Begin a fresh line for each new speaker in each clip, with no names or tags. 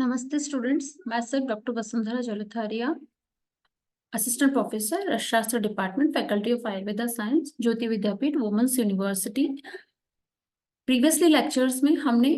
नमस्ते स्टूडेंट्स, मैं sir doctor Vasundhara Jalthariya, assistant professor Rasashastra department, faculty of Ayurveda science, Jyoti Vidyapeeth, women's university. Previously lectures में हमने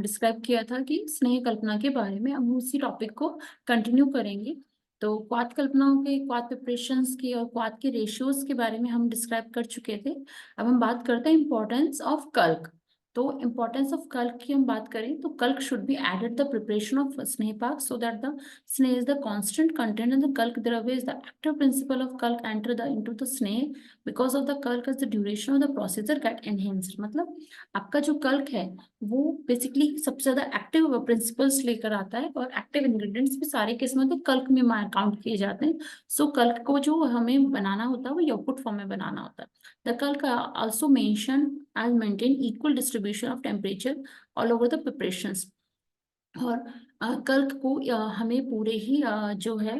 describe किया था कि स्नेह कल्पना के बारे में। हम उसी टॉपिक को कंटिन्यू करेंगे। तो क्वाथ कल्पनाओं के, क्वाथ प्रिपरेशंस की और क्वाथ के रेशियोज के बारे में हम डिस्क्राइब कर चुके थे। अब हम बात करते हैं इम्पोर्टेंस ऑफ कल्क। तो इम्पोर्टेंस ऑफ कल्क की हम बात करें तो कल्क should be added the preparation of स्नेह पाक सो दैट द स्नेह is the constant content and the कल्क द्रव्य is the active principle of कल्क एंटर द इनटू द स्नेह बिकॉज ऑफ द कल्क is the duration of the procedure get enhanced. मतलब आपका जो कल्क है वो बेसिकली सबसे ज्यादा एक्टिव प्रिंसिपल्स लेकर आता है और एक्टिव इंग्रेडिएंट्स भी सारे किस्म के कल्क में काउंट किए जाते हैं। सो कल्क को जो हमें बनाना होता है वो यौगुट फॉर्म में बनाना होता है। द कल्क also mention as maintain equal distribution of temperature all over the preparations। और कल्क को हमें पूरे ही जो है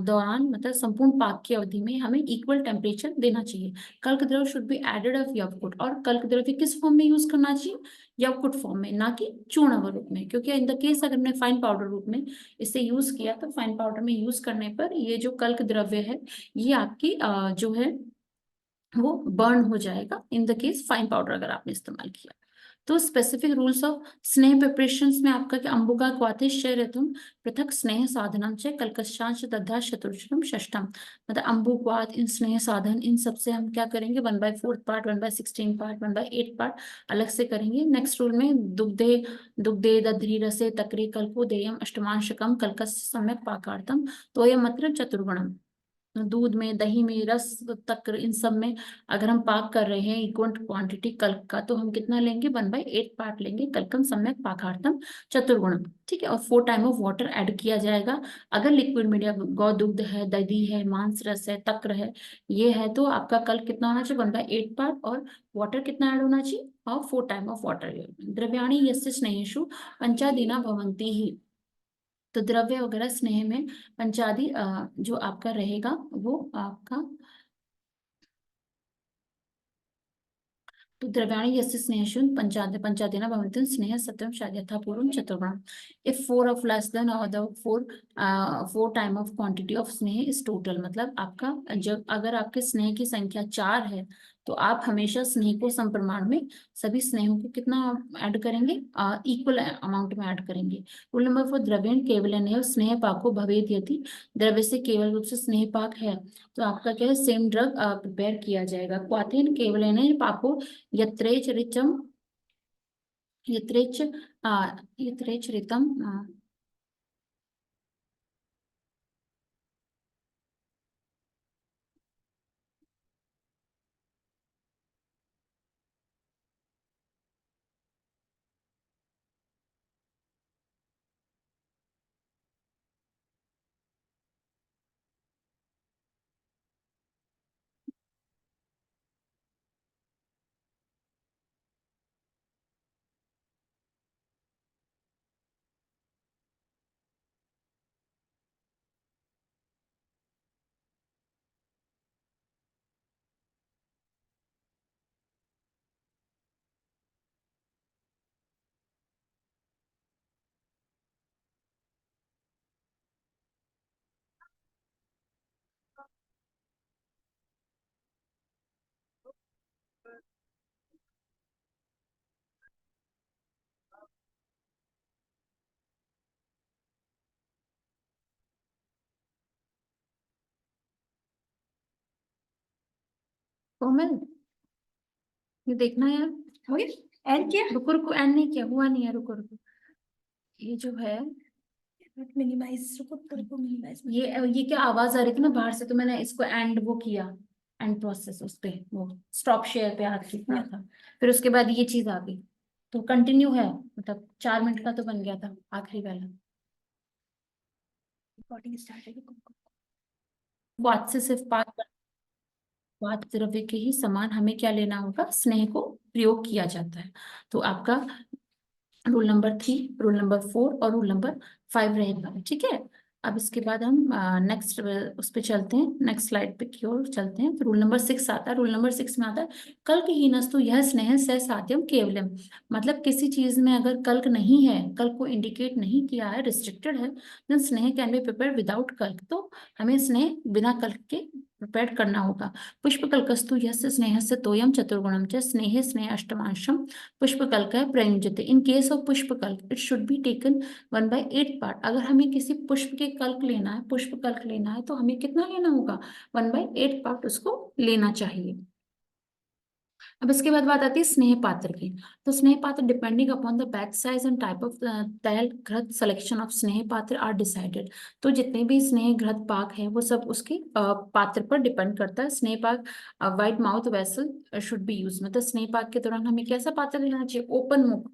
दौरान मतलब संपूर्ण पाक की अवधि में हमें इक्वल टेम्परेचर देना चाहिए। कल्क द्रव शुड बी एडेड ऑफ यवकुट। और कल्क द्रव्य किस फॉर्म में यूज करना चाहिए? यवकुट फॉर्म में, ना कि चूर्ण रूप में। क्योंकि इन द केस अगर हमने फाइन पाउडर रूप में इसे यूज किया तो फाइन पाउडर में यूज करने पर ये जो कल्क द्रव्य है ये आपकी जो है वो बर्न हो जाएगा in the case fine powder अगर आपने इस्तेमाल किया। तो स्पेसिफिक रूल्स ऑफ स्नेह प्रिपरेशंस में आपका कि अंबुका क्वाथिश ऋतुम पृथक स्नेह साधनम च कल्कशांश दधा चतुर्थम षष्ठम। मतलब अंबु क्वाथ इन स्नेह साधन इन सबसे हम क्या करेंगे 1/4 पार्ट, 1/16 पार्ट, 1/8 पार्ट अलग से करेंगे। नेक्स्ट रूल में दुग्धे दुग्धे दध्री रसे तक्रे कल्पो देयम अष्टमांशकम कल्कस सम्यक पाकार्थम तो यह मतलब चतुर्गुणम। दूध में, दही में, रस तक इन सब में अगर हम पाक कर रहे हैं इक्वल क्वांटिटी कल्क का तो हम कितना लेंगे 1/8 पार्ट लेंगे कल्कम सम्यक पाकार्थम चतुर्गुणम। ठीक है। और 4 टाइम ऑफ वाटर ऐड किया जाएगा। अगर लिक्विड मीडिया गौ दुग्ध है, दही है, मांस रस है, तक्र है, ये है तो आपका कल्क कितना होना चाहिए 1/8 पार्ट और वाटर कितना ऐड होना चाहिए और 4 टाइम ऑफ वाटर। द्रव्याणी यस्य स्नेहेषु पंचादीना भवन्ति ही। तो द्रव्य वगैरह स्नेह में पंचादि जो आपका रहेगा वो आपका तो द्रव्याणि यस्य स्नेहशून पंचादेना भवन्ति स्नेह सत्यम शायद यथापूर्वम चतुर्गुणम। इफ 4 ऑफ लेस देन और the 4 time of quantity of स्नेह इज टोटल। मतलब आपका जब अगर आपके स्नेह की संख्या 4 है तो आप हमेशा स्नेह को समप्रमाण में सभी स्नेहों को कितना ऐड करेंगे इक्वल अमाउंट में ऐड करेंगे। रूल नंबर 4 द्रव्यण केवल स्नेह पाको भवेद यदि द्रव्य से केवल रूप से स्नेह पाक है तो आपका क्या है सेम ड्रग प्रिपेयर किया जाएगा। क्वाथेन केवल पाको यत्रेच ऋचम यत्रेच यत्रेच ऋतम कोमल, ये देखना यार।
हो गया एंड किया?
रुको रुको, एंड नहीं किया, हुआ नहीं है, रुको रुको। ये जो है
मिनिमाइज रुको मिनिमाइज
ये क्या आवाज आ रही थी ना बाहर से तो मैंने इसको एंड वो किया। एंड प्रोसेस उस पे वो स्टॉप शेयर पे हाथ किया था। फिर उसके बाद ये चीज आ गई। तो कंटिन्यू है, मतलब 4 मिनट का तो बन गया था आखिरी वाला।
रिकॉर्डिंग स्टार्ट है।
वात से सिर्फ वात द्रव्य के ही समान हमें क्या लेना होगा, स्नेह को प्रयोग किया जाता है। तो आपका रूल नंबर 3, रूल नंबर 4 और रूल नंबर 5 रहेगा। ठीक है। अब इसके बाद हम नेक्स्ट उस पे चलते हैं, नेक्स्ट स्लाइड पे की ओर चलते हैं। तो रूल नंबर 6 आता है। रूल नंबर 6 में आता है कल्कहीनस्तु यह स्नेह स साध्यम केवलम। मतलब किसी चीज में अगर कल्क नहीं है, कल्क को इंडिकेट नहीं किया है, रिस्ट्रिक्टेड है, देन स्नेह कैन बी प्रिपेयर्ड विदाउट कल्क। तो हमें स्नेह बिना कल्क के प्रिपेयर करना होगा। पुष्पकल्कस्तु यस्य स्नेहस्य तोयम चतुर्गुणम च स्नेहे स्नेह अष्टमांशम पुष्पकल्कः प्रयुज्यते। In case of pushpakalka it should be taken 1/8 part. अगर हमें किसी पुष्प के कल्क लेना है, पुष्प कल्क लेना है, तो हमें कितना लेना होगा? 1/8 पार्ट उसको लेना चाहिए। अब इसके बाद बात आती है स्नेह पात्र की। तो स्नेह पात्र depending upon the batch size and type of तैल घृत सिलेक्शन ऑफ स्नेह पात्र आर डिसाइडेड। तो जितने भी स्नेह घृत पाक है वो सब उसके पात्र पर डिपेंड करता है। स्नेह पाक wide mouth vessel should be use. मतलब स्नेह पाक के दौरान हमें कैसा पात्र लेना चाहिए? ओपन मुख,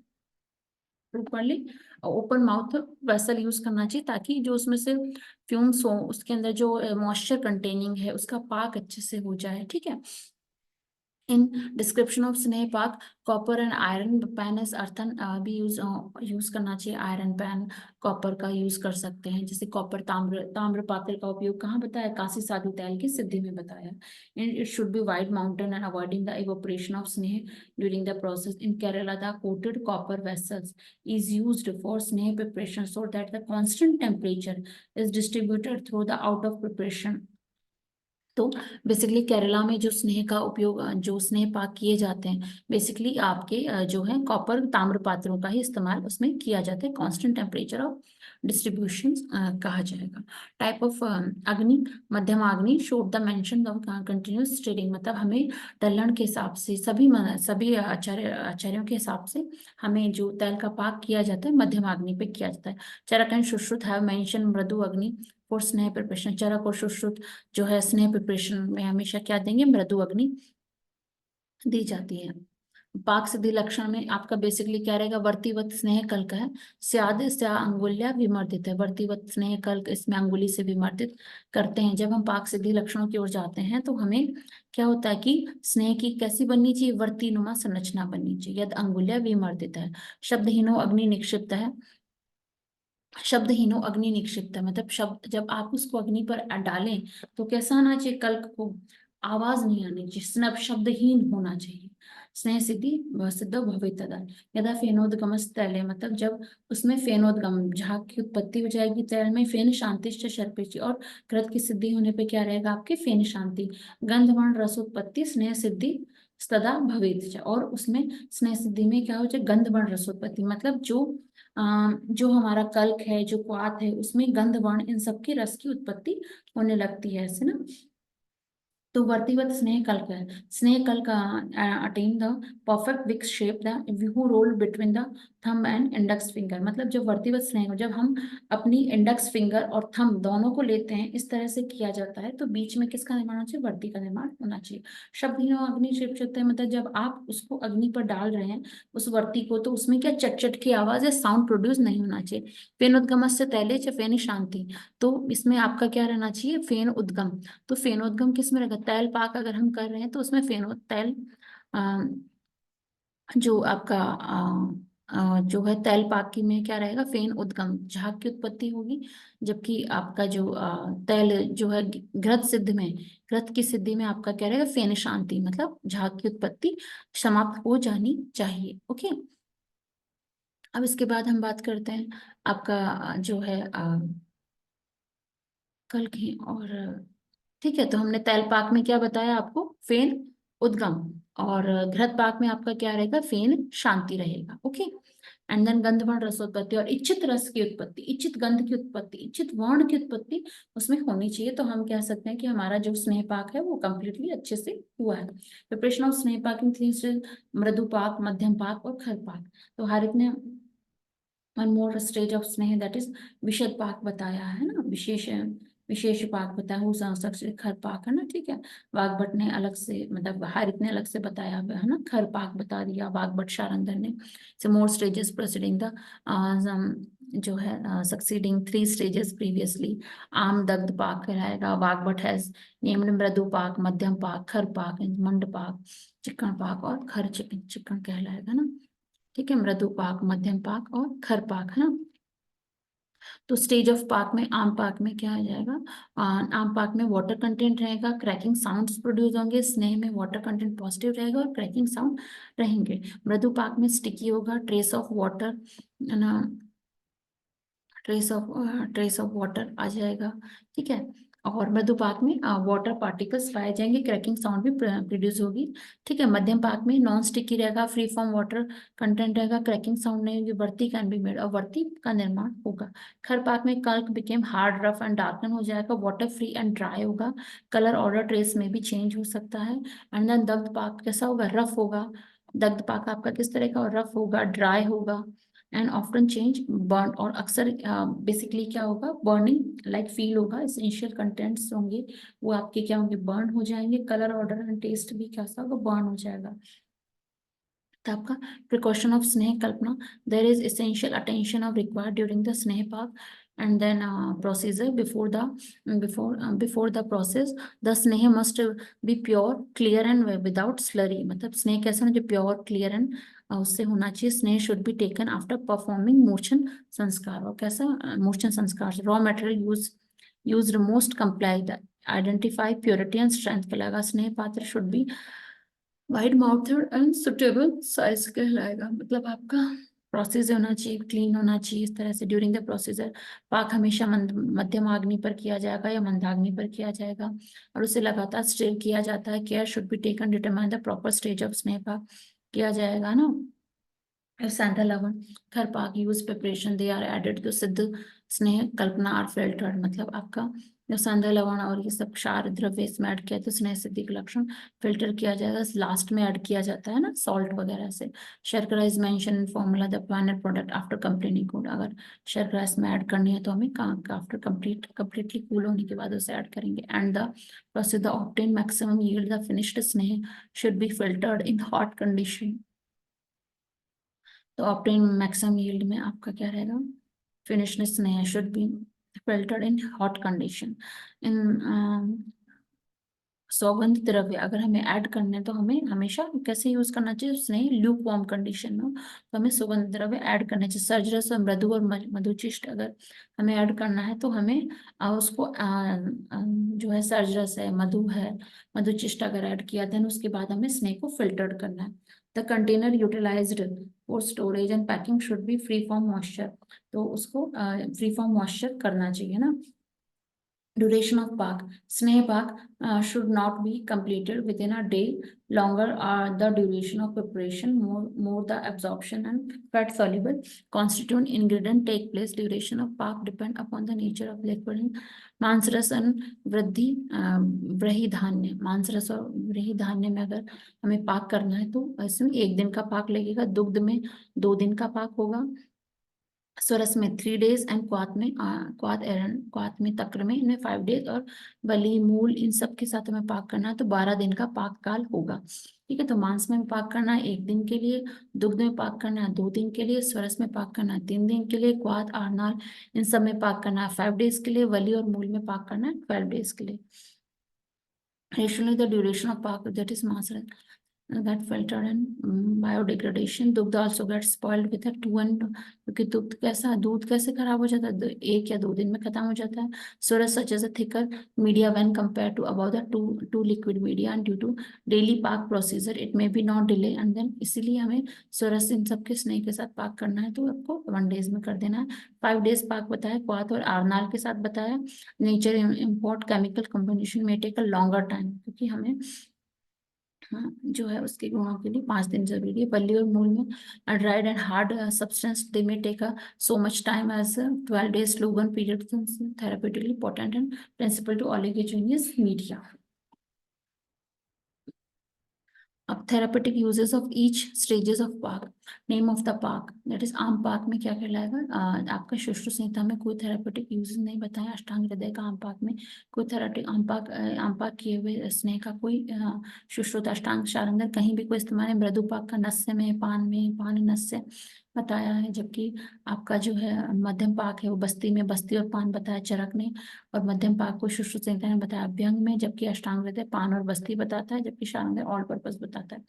properly open mouth vessel use करना चाहिए, ताकि जो उसमें से फ्यूम्स हो, उसके अंदर जो मॉइस्चर कंटेनिंग है उसका पाक अच्छे से हो जाए। ठीक है। इन डिस्क्रिप्शन ऑफ स्नेह पाक copper and iron pan is earthen भी यूज करना चाहिए। आयरन पैन कॉपर का यूज कर सकते हैं। जैसे कॉपर ताम्र पात्र का उपयोग कहाँ बताया? कांसी साधु तैल की सिद्धि में बताया। It should be wide mountain and avoiding the evaporation of sneha during the process. In Kerala the coated copper vessels is used for स्नेह preparation so that the constant temperature is distributed through the out of preparation। तो basically Kerala में जो स्नेह का उपयोग, जो स्नेह पाक किए जाते हैं, बेसिकली आपके जो है कॉपर ताम्र पात्रों का ही इस्तेमाल उसमें किया जाता है। कांस्टेंट टेम्परेचर ऑफ डिस्ट्रीब्यूशन कहा जाएगा। टाइप ऑफ अग्नि, मध्यम अग्नि showed the mention of continuous steering. मतलब हमें टल्लण के हिसाब से सभी आचार्यों के हिसाब से हमें जो तेल का पाक किया जाता है मध्यम अग्नि पे किया जाता है। चरक एंड सुश्रुत हैव मेंशन मृदु अग्नि फॉर स्नेह प्रिपरेशन। चरक और सुश्रुत जो है स्नेह प्रिपरेशन में हमेशा क्या देंगे? मृदु अग्नि दी जाती है। पाक सिद्धि लक्षण में आपका बेसिकली क्या रहेगा? वर्तीवत स्नेह कल्क है। स्याद स्या अंगुल्या विमर्दित है। वर्तीवत स्नेह कल्क, इसमें अंगुली से विमर्दित करते हैं। जब हम पाक सिद्धि लक्षणों की ओर जाते हैं तो हमें क्या होता है कि स्नेह की कैसी बननी चाहिए? वर्तीनुमा संरचना बननी चाहिए। यद अंगुल्या विमर्दित है। शब्दहीनो अग्नि निक्षिप्त है। शब्दहीनो अग्नि निक्षिप्त है मतलब शब्द जब आप उसको अग्नि पर डालें तो कैसा आना चाहिए? कल्क को आवाज नहीं आनी चाहिए, स्नब शब्दहीन होना चाहिए। स्नेह सिद्धि सिद्ध भवे तदा। यदा फेनोदगम तैले, मतलब जब उसमें फेनोदगम, झाग की उत्पत्ति हो जाएगी तैल में। फेन शांति शर्पेची, और कृत की सिद्धि होने पे क्या रहेगा आपके? फेन शांति। गंधवर्ण रसोत्पत्ति स्नेह सिद्धि सदा भवेत। और उसमें स्नेह सिद्धि में क्या हो जाए? गंधवर्ण रसोत्पत्ति, मतलब जो हमारा कल्क है, जो क्वाथ है, उसमें गंध वर्ण इन सब के रस की उत्पत्ति होने लगती है ऐसे ना। तो वर्तिवत स्नेह कल्क है। स्नेह कल्क attain the perfect wick shape the view roll between the thumb and index finger. मतलब जब वर्तिवत स्नेह, जब हम अपनी इंडेक्स फिंगर और थंब दोनों को लेते हैं, इस तरह से किया जाता है, तो बीच में किसका निर्माण होना चाहिए? वर्ती का निर्माण होना चाहिए। शब्दहीनो अग्नि शिक्षित है, मतलब जब आप उसको अग्नि पर डाल रहे हैं उस वर्ती को, तो उसमें क्या चट की आवाज या साउंड प्रोड्यूस नहीं होना चाहिए। फेनोद्गमस्य तैले च फेनि शांति। तो इसमें आपका क्या रहना चाहिए? फेन उद्गम। तो फेनोद्गम किस में रहेगा? तैल पाक अगर हम कर रहे हैं तो उसमें फेनो तैल जो आपका जो है तैल पाक की में क्या रहेगा? फेन उद्गम, झाग की उत्पत्ति होगी। जबकि आपका जो तैल जो है घृत सिद्ध में, घृत की सिद्धि में आपका क्या रहेगा? फेन शांति, मतलब झाग की उत्पत्ति समाप्त हो जानी चाहिए। ओके। अब इसके बाद हम बात करते हैं आपका जो है कल की। और ठीक है, तो हमने तैल पाक में क्या बताया आपको? फेन उद्गम। और घृत पाक में आपका क्या रहेगा? फेन शांति रहेगा। ओके। एंड देन गंधवर्ण रसोत्पत्ति और इच्छित रस की उत्पत्ति, इच्छित गंध की उत्पत्ति, इच्छित वर्ण की उत्पत्ति उसमें होनी चाहिए। तो हम कह सकते हैं कि हमारा जो स्नेह पाक है वो कंप्लीटली अच्छे से हुआ है। प्रिपरेशन ऑफ स्नेह पाक इन 3 स्टेज: मृदु पाक, मध्यम पाक और खर पाक। तो हर एक ने वन मोर स्टेज ऑफ स्नेह दैट इज विशद पाक बताया है ना, विशेष विशेष पाक बताया, हो सकते खर पाक है ना। ठीक है। वाग्भट ने अलग से, मतलब हारित ने अलग से बताया है ना, खर पाक बता दिया वाग्भट शारंधर ने। सो मोर स्टेजेस प्रोसीडिंग द जो है सक्सीडिंग 3 स्टेजेस प्रीवियसली। आम दग्ध पाक कहलाएगा। वाग्भट हैज नेम्ड मृदु पाक, मध्यम पाक, खर पाक, मंड पाक, चिक्कण पाक और खर चिक्कण कहलाएगा ना। ठीक है। मृदु पाक, मध्यम पाक और खर पाक है ना। तो स्टेज ऑफ पाक में, आम पाक में क्या आ जाएगा? आम पाक में वाटर कंटेंट रहेगा, क्रैकिंग साउंड्स प्रोड्यूस होंगे। स्नेह में वाटर कंटेंट पॉजिटिव रहेगा और क्रैकिंग साउंड रहेंगे। मृदु पाक में स्टिकी होगा, ट्रेस ऑफ वाटर, ना, ट्रेस ऑफ वाटर आ जाएगा। ठीक है। और मृदु पाक में वाटर पार्टिकल्स पाए जाएंगे, क्रैकिंग साउंड भी प्रोड्यूस होगी। ठीक है। मध्यम पाक में नॉन स्टिकी रहेगा, फ्री फ्रॉम वाटर कंटेंट रहेगा, क्रैकिंग साउंड नहीं होगी, वर्ती कैन बी मेड और वर्ती का निर्माण होगा। खर पाक में कल्क became hard, rough and darken हो जाएगा, वाटर फ्री एंड ड्राई होगा, कलर ऑर्डर ट्रेस में भी चेंज हो सकता है। एंड देन दग्ध पाक कैसा होगा? रफ होगा। दग्ध पाक आपका किस तरह का? रफ होगा, ड्राई होगा एंड ऑफ्टन चेंज बर्न, और अक्सर बेसिकली क्या होगा? बर्निंग लाइक फील होगा। एसेंशियल कंटेंट्स होंगे वो आपके क्या होंगे? बर्न हो जाएंगे। कलर ऑर्डर एंड टेस्ट भी कैसा होगा? बर्न हो जाएगा। तो आपका प्रिकॉशन ऑफ स्नेह कल्पना, there is essential attention of required during the स्नेह पाक and then procedure before the process. The स्नेह must be pure, clear and without slurry. मतलब स्नेह कैसा होना चाहिए? प्योर, क्लियर एंड उससे होना चाहिए। स्नेह should be taken after performing मूर्छन संस्कार। और कैसा मूर्छन संस्कार? Raw material use must comply the identify purity and strength कहलाएगा। स्नेह पात्र should be wide mouthed and suitable size कहलाएगा। मतलब आपका प्रोसेस होना चाहिए, क्लीन होना चाहिए इस तरह से। ड्यूरिंग द प्रोसीजर पाक हमेशा मध्यम अग्नि पर किया जाएगा या मंदाग्नि पर किया जाएगा और उसे लगातार स्टिर किया जाता है। Care should be taken determine the proper stage of स्नेह पाक किया जाएगा ना। सैंधा लवण, खर पाक use preparation they are added to सिद्ध स्नेह कल्पना आर फिल्टर्ड। मतलब आपका जब सैंधा लवण और ये सब क्षार द्रव्य इसमें ऐड किया तो स्नेह सिद्धि का लक्षण फिल्टर किया जाएगा। लास्ट में ऐड किया जाता है ना, सॉल्ट वगैरह से। शर्करा is mention in formula the final product after completing cool. अगर शर्करा इसमें ऐड करनी है तो हमें आफ्टर कंप्लीटली कूल होने के बाद उसे ऐड करेंगे। And the process the obtain maximum yield the finished स्नेह should be filtered in hot condition. तो ऑप्टेन मैक्सिमम यील्ड में आपका क्या रहेगा? फिनिशनेस नहीं है, should be filtered in hot condition. इन सौगंध द्रव्य अगर हमें ऐड करने हैं तो हमें हमेशा कैसे यूज करना चाहिए? उसने ल्यूक वार्म कंडीशन में तो हमें सुगंध द्रव्य ऐड करना चाहिए। सर्जरस और मृदु और मधुचिष्ट अगर हमें ऐड करना है तो हमें उसको जो है सर्जरस है, मधु है, मधुचिष्ट अगर ऐड किया देन उसके बाद हमें स्नेह को फिल्टर्ड करना है। The container utilized for storage and packing should be free from moisture. तो उसको फ्री फ्रॉम मॉइस्चर करना चाहिए ना। Duration of Pak. Sneh Pak should not be completed within a day. Longer are the duration of preparation, more the absorption and fat soluble constituent ingredient take place. Duration of Pak depend upon the nature of liquid in मांसरस and वृद्धि व्रही धान्य। मांसरस और व्रही धान्य में अगर हमें पाक करना है तो इसमें 1 दिन का पाक लगेगा। दुग्ध में 2 दिन का पाक होगा। स्वरस में 3 days एंड क्वाथ में तक्र में इनमें 5 days और बलि मूल इन सब के साथ हमें पाक करना है तो 12 दिन का पाक काल होगा। ठीक है। तो मांस में पाक करना है 1 दिन के लिए, दुग्ध में पाक करना है 2 दिन के लिए, स्वरस में पाक करना है 3 दिन के लिए, क्वाथ आरनाल इन सब में पाक करना है 5 days के लिए, वली और मूल में पाक करना है 12 days के लिए। Rationally, the duration of pak that is mass that filtered and biodegradation. दुग्ध also gets spoiled with a 2 and क्योंकि दूध कैसे खराब हो जाता है? 1 या 2 दिन में खत्म हो जाता है। Source such as a thicker media when compared to above the two liquid media and due to daily पाक procedure it may be not delay and then इसीलिए हमें सोरस इन सब के स्नेह के साथ पाक करना है तो आपको 1 days में कर देना है। 5 days पाक बताया, क्वाथ और आरनाल के साथ बताया। नेचर इम्पोर्ट केमिकल कम्बिनेशन में टेक अ लॉन्गर टाइम क्योंकि हमें जो है उसके गुणों के लिए 5 दिन जरूरी है। बल्ली और मूल में dried and hard substance they may take so much time as 12 days Lugan period therapeutically potent and principal to oligogenous media. अब therapeutic uses of each stages of पाक। नेम ऑफ द पाक दैट इज आम पाक में क्या कहलाएगा? आपका सुश्रुत संहिता में कोई थेरापेटिक यूजेस नहीं बताया। अष्टांग हृदय का आम पाक में कोई थेरापेटिक आम पाक किए हुए स्नेह का कोई सुश्रुत अष्टांग शारंगर कहीं भी कोई इस्तेमाल है। मृदु पाक का नस्य में, पान नस्य बताया है। जबकि आपका जो है मध्यम पाक है वो बस्ती में बस्ती और पान बताया चरक ने, और मध्यम पाक को सुश्रुत संहिता ने बताया अभ्यंग में। जबकि अष्टांग हृदय पान और बस्ती बताता है, जबकि शारंगर ऑल पर्पस बताता है।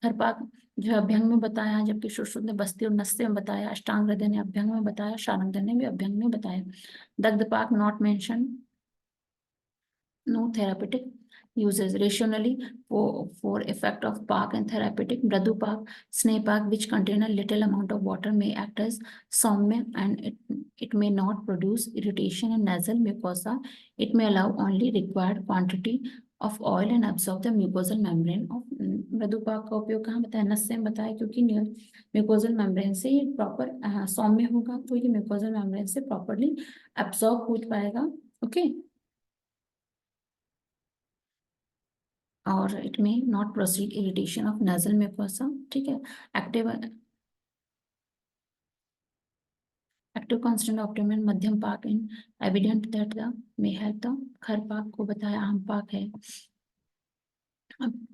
खर पाक जो है अभ्यंग में बताया, जबकि सुश्रुत ने बस्ती और नस्य में बताया, अष्टांग हृदय ने अभ्यंग में बताया, शारंगधर ने भी अभ्यंग में बताया। दग्धपाक not mention, no therapeutic uses. Rationally, for effect of Pak and therapeutic, Mradu Pak, Sneh Pak, which contain a little amount of water, may act as Soumya, and it may not produce irritation in nasal mucosa. It may allow only required quantity of oil and absorb the mucosal membrane of मृदु पाक का उपयोग कहाँ बताया, नस्य में बताया, क्योंकि mucosal membrane से ये प्रॉपर सौम्य होगा, तो ये म्यूकोजल मेम्ब्रेन से प्रॉपरली एब्सॉर्ब हो पाएगा। ओके, और it may not proceed irritation of nasal mucosa. ठीक है, एक्टिव एक्टिव कांस्टेंट ऑप्टिमम मध्यम पाक in evident that the may help the खर पाक को बताया आम पाक है। अब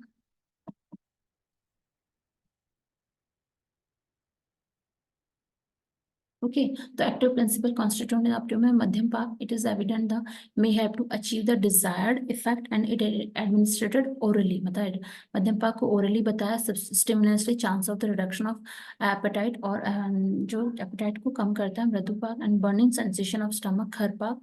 Okay, the active principle constituent in optimum Madhyam Pak, it is evident the may have to achieve the desired effect and it administered orally. मतलब मध्यम पाक को orally बताया stimulatory chance of the reduction of appetite और जो appetite को कम करता है मृदु पाक, and burning sensation of stomach खर पाक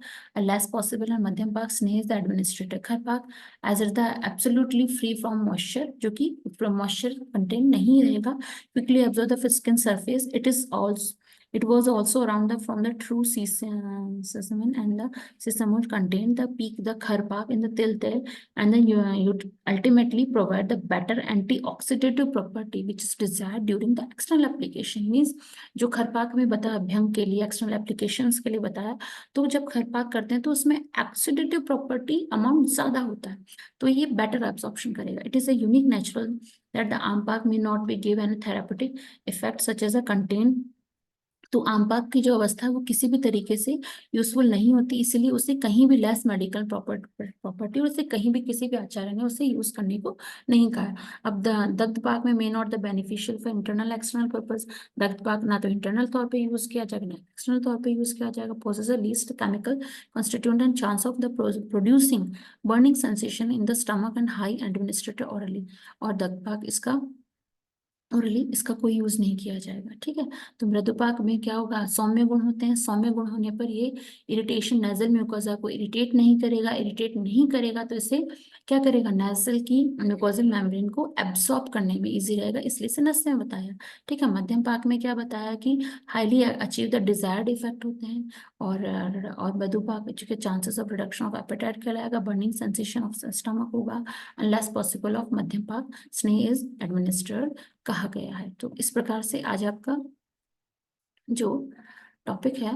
less possible, and मध्यम पाक स्नेह is the administrator खर पाक as it the absolutely free from moisture, जो कि moisture contain नहीं रहेगा, quickly absorb the skin surface. It was also around from the true sesame, and the sesame would contain the peak, the kharpak in the til, and then you ultimately provide the better antioxidative property which is desired during the external application. Means जो खरपाक में बताया अभ्यंग के लिए, external applications के लिए बताया, तो जब खरपाक करते हैं तो उसमें ऑक्सीडेटिव प्रॉपर्टी अमाउंट ज्यादा होता है, तो ये बेटर एब्सॉर्प्शन करेगा. It is a unique natural that the आम पाक may not be give any therapeutic effect such as a contain. तो आम पाक की जो अवस्था है वो किसी भी तरीके से यूजफुल नहीं होती, इसलिए उसे कहीं भी लेस मेडिकल प्रॉपर्टी, उसे कहीं भी किसी भी आचार्य ने उसे यूज करने को नहीं कहा. अब दग्ध पाक में may not the beneficial for internal external purpose. दग्ध पाक ना तो इंटरनल तौर पे यूज किया जाएगा ना एक्सटर्नल तौर पे यूज किया जाएगा. Possess least chemical constituent and chance of the producing burning sensation in the stomach and high administrated orally. और दग्ध पाक इसका ओरली इसका कोई यूज नहीं किया जाएगा. ठीक है, तो मृदुपाक में क्या होगा, सौम्य गुण होते हैं, सौम्य गुण होने पर ये इरिटेशन नेजल म्यूकोजा को इरिटेट नहीं करेगा, इरिटेट नहीं करेगा तो इसे क्या करेगा, नेजल की म्यूकोजल मेम्ब्रेन को एब्सॉर्ब करने में इजी रहेगा, इसलिए से नस्य में बताया. ठीक है, मध्यम पाक में क्या बताया कि highly achieve the desired effect होते हैं, और मधुपाक के chances of reduction of appetite कहलाएगा, बर्निंग सेंसेशन ऑफ स्टमक होगा, अनलेस पॉसिबल ऑफ मध्यम पाक स्नेह इज एडमिनिस्टर्ड कहा गया है. तो इस प्रकार से आज आपका जो टॉपिक है,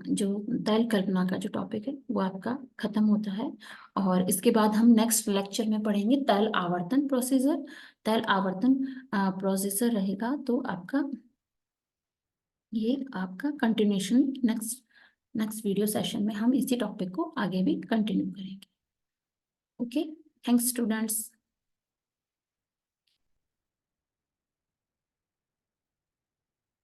जो तैल कल्पना का जो टॉपिक है वो आपका खत्म होता है. और इसके बाद हम नेक्स्ट लेक्चर में पढ़ेंगे तैल आवर्तन प्रोसीजर. तैल आवर्तन प्रोसीजर रहेगा, तो आपका ये आपका कंटिन्यूशन नेक्स्ट वीडियो सेशन में हम इसी टॉपिक को आगे भी कंटिन्यू करेंगे. Okay, thanks students.